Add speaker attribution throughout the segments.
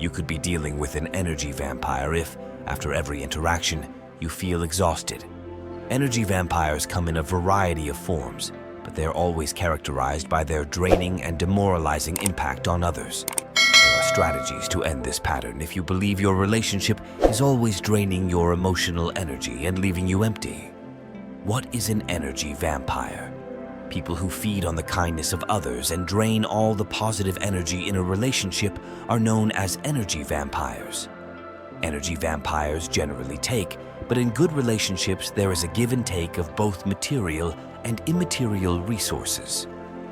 Speaker 1: You could be dealing with an energy vampire if, after every interaction, you feel exhausted. Energy vampires come in a variety of forms, but they're always characterized by their draining and demoralizing impact on others. There are strategies to end this pattern if you believe your relationship is always draining your emotional energy and leaving you empty. What is an energy vampire? People who feed on the kindness of others and drain all the positive energy in a relationship are known as energy vampires. Energy vampires generally take, but in good relationships there is a give and take of both material and immaterial resources.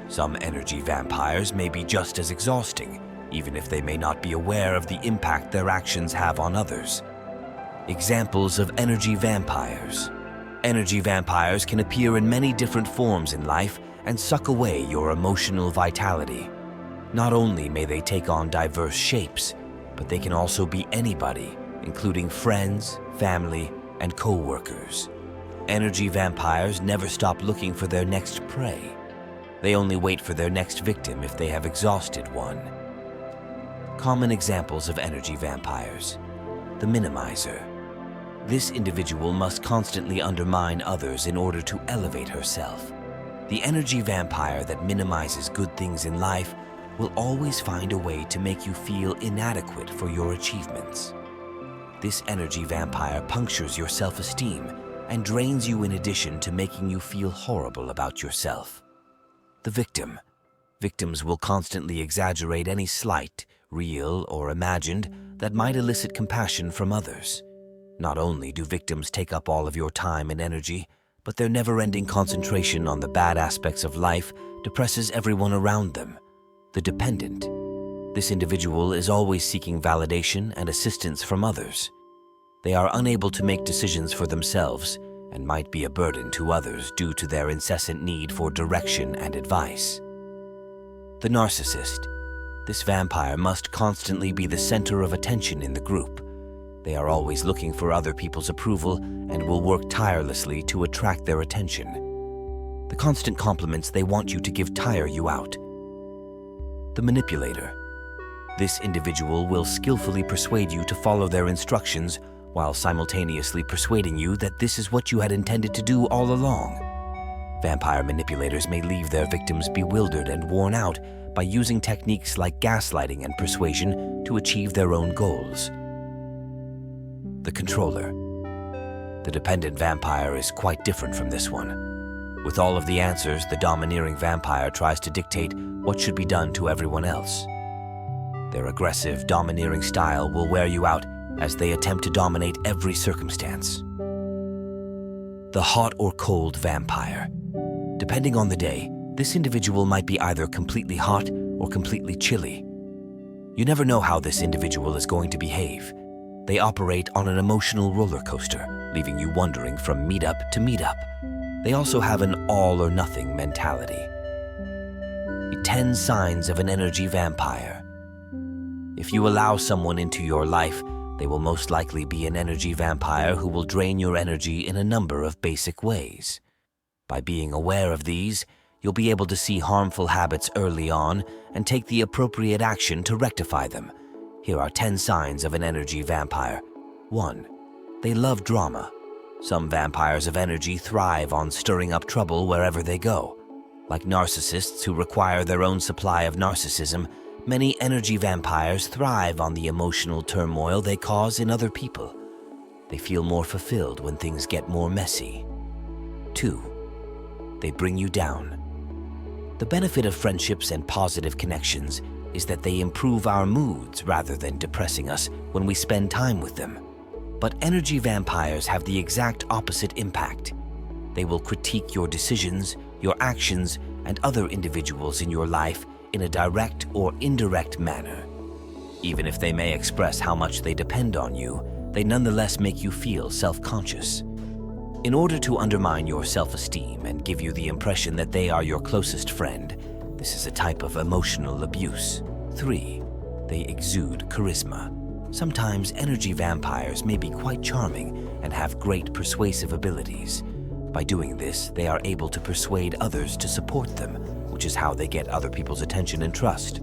Speaker 1: Some energy vampires may be just as exhausting, even if they may not be aware of the impact their actions have on others. Examples of energy vampires. Energy vampires can appear in many different forms in life and suck away your emotional vitality. Not only may they take on diverse shapes, but they can also be anybody, including friends, family, and co-workers. Energy vampires never stop looking for their next prey. They only wait for their next victim if they have exhausted one. Common examples of energy vampires. The minimizer. This individual must constantly undermine others in order to elevate herself. The energy vampire that minimizes good things in life will always find a way to make you feel inadequate for your achievements. This energy vampire punctures your self-esteem and drains you in addition to making you feel horrible about yourself. The victim. Victims will constantly exaggerate any slight, real or imagined, that might elicit compassion from others. Not only do victims take up all of your time and energy, but their never-ending concentration on the bad aspects of life depresses everyone around them. The dependent. This individual is always seeking validation and assistance from others. They are unable to make decisions for themselves and might be a burden to others due to their incessant need for direction and advice. The narcissist. This vampire must constantly be the center of attention in the group. They are always looking for other people's approval and will work tirelessly to attract their attention. The constant compliments they want you to give tire you out. The manipulator. This individual will skillfully persuade you to follow their instructions while simultaneously persuading you that this is what you had intended to do all along. Vampire manipulators may leave their victims bewildered and worn out by using techniques like gaslighting and persuasion to achieve their own goals. The controller. The dependent vampire is quite different from this one. With all of the answers, the domineering vampire tries to dictate what should be done to everyone else. Their aggressive, domineering style will wear you out as they attempt to dominate every circumstance. The hot or cold vampire. Depending on the day, this individual might be either completely hot or completely chilly. You never know how this individual is going to behave. They operate on an emotional roller coaster, leaving you wondering from meetup to meetup. They also have an all-or-nothing mentality. 10 signs of an energy vampire. If you allow someone into your life, they will most likely be an energy vampire who will drain your energy in a number of basic ways. By being aware of these, you'll be able to see harmful habits early on and take the appropriate action to rectify them. Here are 10 signs of an energy vampire. 1. They love drama. Some vampires of energy thrive on stirring up trouble wherever they go. Like narcissists who require their own supply of narcissism, many energy vampires thrive on the emotional turmoil they cause in other people. They feel more fulfilled when things get more messy. 2. They bring you down. The benefit of friendships and positive connections is that they improve our moods rather than depressing us when we spend time with them. But energy vampires have the exact opposite impact. They will critique your decisions, your actions, and other individuals in your life in a direct or indirect manner. Even if they may express how much they depend on you, they nonetheless make you feel self-conscious. In order to undermine your self-esteem and give you the impression that they are your closest friend, this is a type of emotional abuse. 3. They exude charisma. Sometimes energy vampires may be quite charming and have great persuasive abilities. By doing this, they are able to persuade others to support them, which is how they get other people's attention and trust.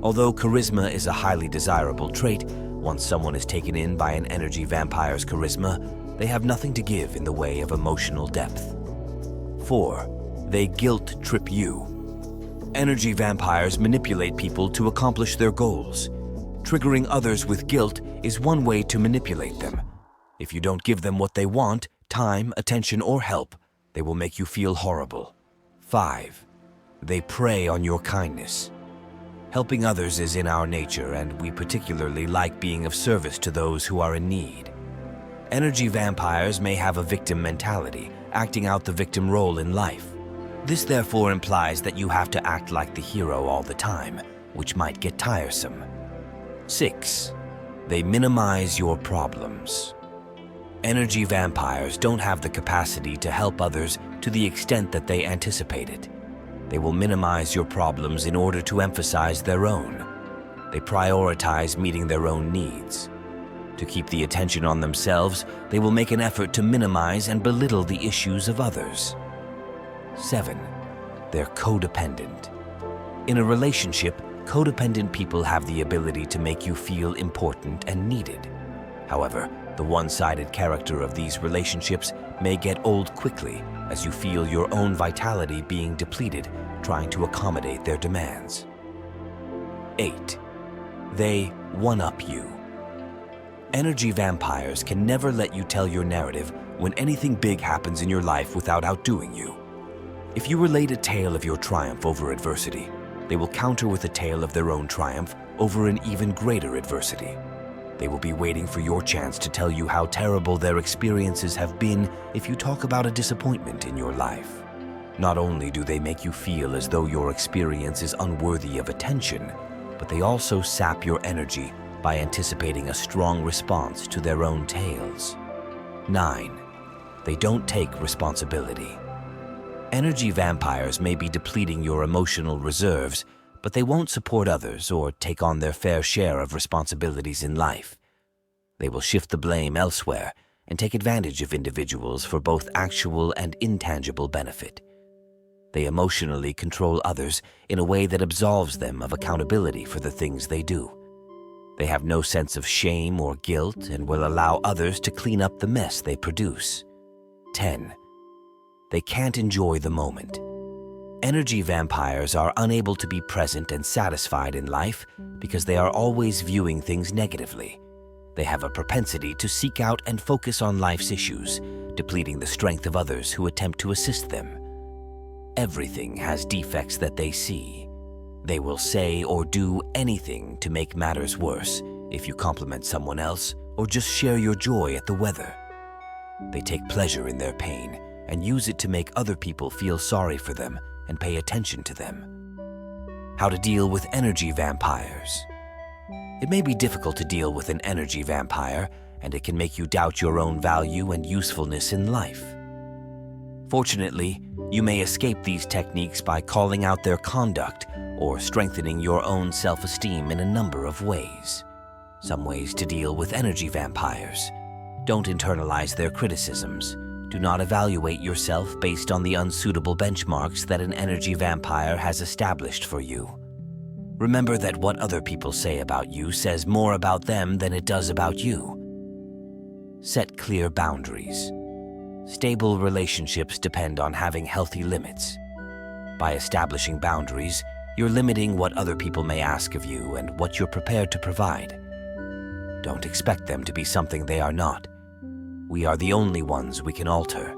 Speaker 1: Although charisma is a highly desirable trait, once someone is taken in by an energy vampire's charisma, they have nothing to give in the way of emotional depth. 4. They guilt trip you. Energy vampires manipulate people to accomplish their goals. Triggering others with guilt is one way to manipulate them. If you don't give them what they want, time, attention, or help, they will make you feel horrible. 5. They prey on your kindness. Helping others is in our nature, and we particularly like being of service to those who are in need. Energy vampires may have a victim mentality, acting out the victim role in life. This therefore implies that you have to act like the hero all the time, which might get tiresome. 6. They minimize your problems. Energy vampires don't have the capacity to help others to the extent that they anticipate it. They will minimize your problems in order to emphasize their own. They prioritize meeting their own needs. To keep the attention on themselves, they will make an effort to minimize and belittle the issues of others. 7. They're codependent. In a relationship, codependent people have the ability to make you feel important and needed. However, the one-sided character of these relationships may get old quickly as you feel your own vitality being depleted, trying to accommodate their demands. 8. They one-up you. Energy vampires can never let you tell your narrative when anything big happens in your life without outdoing you. If you relate a tale of your triumph over adversity, they will counter with a tale of their own triumph over an even greater adversity. They will be waiting for your chance to tell you how terrible their experiences have been if you talk about a disappointment in your life. Not only do they make you feel as though your experience is unworthy of attention, but they also sap your energy by anticipating a strong response to their own tales. 9. They don't take responsibility. Energy vampires may be depleting your emotional reserves, but they won't support others or take on their fair share of responsibilities in life. They will shift the blame elsewhere and take advantage of individuals for both actual and intangible benefit. They emotionally control others in a way that absolves them of accountability for the things they do. They have no sense of shame or guilt and will allow others to clean up the mess they produce. 10. They can't enjoy the moment. Energy vampires are unable to be present and satisfied in life because they are always viewing things negatively. They have a propensity to seek out and focus on life's issues, depleting the strength of others who attempt to assist them. Everything has defects that they see. They will say or do anything to make matters worse if you compliment someone else or just share your joy at the weather. They take pleasure in their pain and use it to make other people feel sorry for them and pay attention to them. How to deal with energy vampires. It may be difficult to deal with an energy vampire, and it can make you doubt your own value and usefulness in life. Fortunately, you may escape these techniques by calling out their conduct or strengthening your own self-esteem in a number of ways. Some ways to deal with energy vampires. Don't internalize their criticisms. Do not evaluate yourself based on the unsuitable benchmarks that an energy vampire has established for you. Remember that what other people say about you says more about them than it does about you. Set clear boundaries. Stable relationships depend on having healthy limits. By establishing boundaries, you're limiting what other people may ask of you and what you're prepared to provide. Don't expect them to be something they are not. We are the only ones we can alter.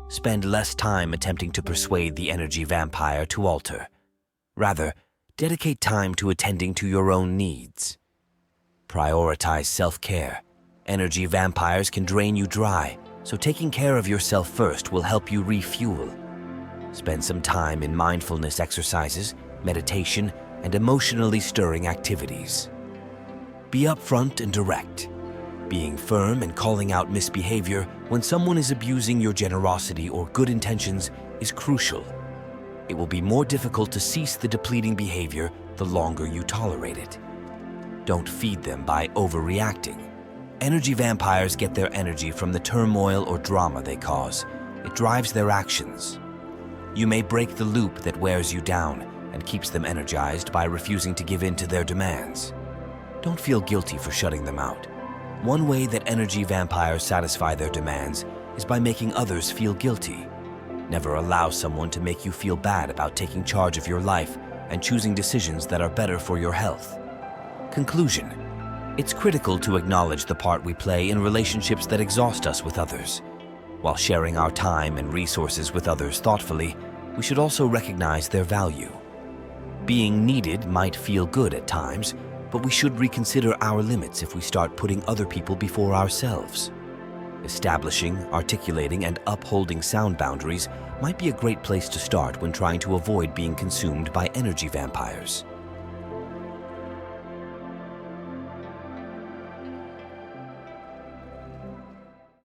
Speaker 1: Spend less time attempting to persuade the energy vampire to alter. Rather, dedicate time to attending to your own needs. Prioritize self-care. Energy vampires can drain you dry, so taking care of yourself first will help you refuel. Spend some time in mindfulness exercises, meditation, and emotionally stirring activities. Be upfront and direct. Being firm and calling out misbehavior when someone is abusing your generosity or good intentions is crucial. It will be more difficult to cease the depleting behavior the longer you tolerate it. Don't feed them by overreacting. Energy vampires get their energy from the turmoil or drama they cause. It drives their actions. You may break the loop that wears you down and keeps them energized by refusing to give in to their demands. Don't feel guilty for shutting them out. One way that energy vampires satisfy their demands is by making others feel guilty. Never allow someone to make you feel bad about taking charge of your life and choosing decisions that are better for your health. Conclusion: it's critical to acknowledge the part we play in relationships that exhaust us with others. While sharing our time and resources with others thoughtfully, we should also recognize their value. Being needed might feel good at times, but we should reconsider our limits if we start putting other people before ourselves. Establishing, articulating, and upholding sound boundaries might be a great place to start when trying to avoid being consumed by energy vampires.